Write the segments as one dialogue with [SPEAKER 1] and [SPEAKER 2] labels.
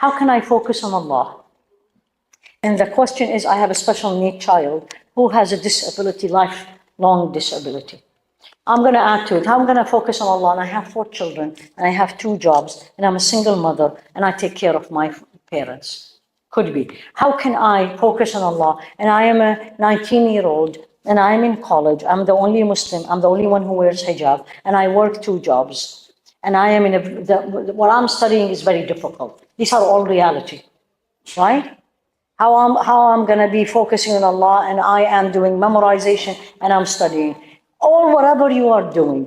[SPEAKER 1] How can I focus on Allah? And the question is, I have a special need child who has a disability, lifelong disability. I'm going to add to it. How I'm going to focus on Allah, and I have 4 children, and I have 2 jobs, and I'm a single mother, and I take care of my parents. Could be. How can I focus on Allah? And I am a 19-year-old, and I'm in college. I'm the only Muslim. I'm the only one who wears hijab, and I work 2 jobs. And I am what I'm studying is very difficult. These are all reality, right? How I'm going to be focusing on Allah, and I am doing memorization, and I'm studying. Or whatever you are doing,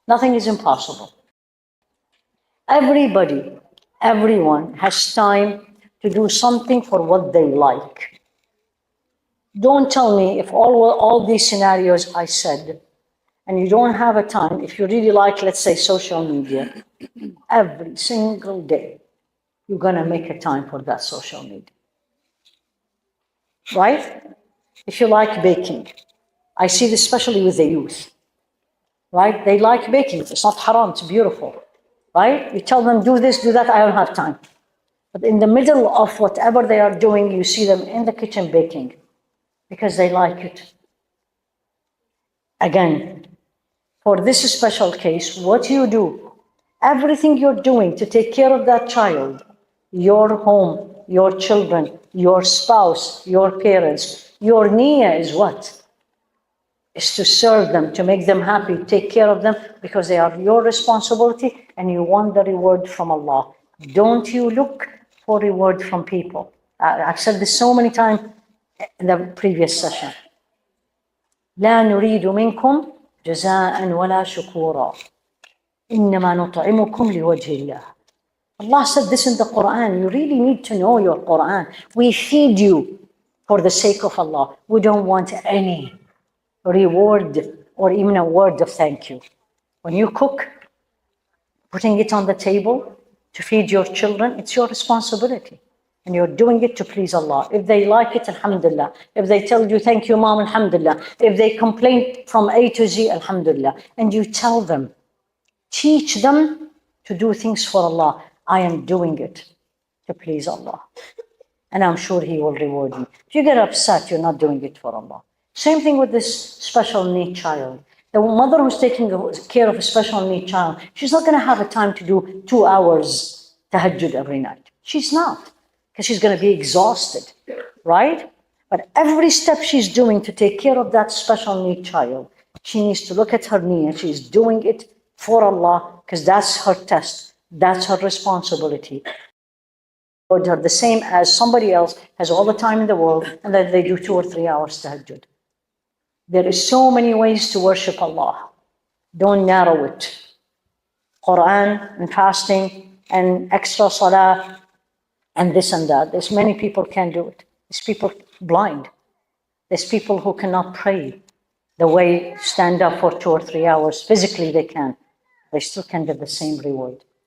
[SPEAKER 1] nothing is impossible. Everybody, everyone has time to do something for what they like. Don't tell me if all these scenarios I said, and you don't have a time, if you really like, let's say, social media, every single day, you're going to make a time for that social media. Right? If you like baking, I see this especially with the youth, right? They like baking. It's not haram, it's beautiful, right? You tell them, do this, do that, I don't have time. But in the middle of whatever they are doing, you see them in the kitchen baking because they like it. Again, for this special case, what you do, everything you're doing to take care of that child, your home, your children, your spouse, your parents, your niyyah is what? Is to serve them, to make them happy, take care of them, because they are your responsibility and you want the reward from Allah. Don't you look for reward from people. I've said this so many times in the previous session. لا نريد منكم جزاء ولا شكورا إنما نطعمكم لوجه الله. Allah said this in the Quran. You really need to know your Quran. We feed you for the sake of Allah. We don't want any reward or even a word of thank you. When you cook, putting it on the table to feed your children, it's your responsibility. And you're doing it to please Allah. If they like it, alhamdulillah. If they tell you, thank you, mom, alhamdulillah. If they complain from A to Z, alhamdulillah. And you tell them, teach them to do things for Allah. I am doing it to please Allah. And I'm sure He will reward you. If you get upset, you're not doing it for Allah. Same thing with this special need child. The mother who's taking care of a special need child, she's not going to have a time to do 2 hours tahajjud every night. She's not, because she's going to be exhausted, right? But every step she's doing to take care of that special need child, she needs to look at her niyyah. She's doing it for Allah, because that's her test. That's her responsibility. Her the same as somebody else has all the time in the world, and then they do 2 or 3 hours tahajjud. There is so many ways to worship Allah. Don't narrow it. Quran and fasting and extra salah and this and that. There's many people can't do it. There's people blind. There's people who cannot pray the way stand up for 2 or 3 hours. Physically they can. They still can get the same reward.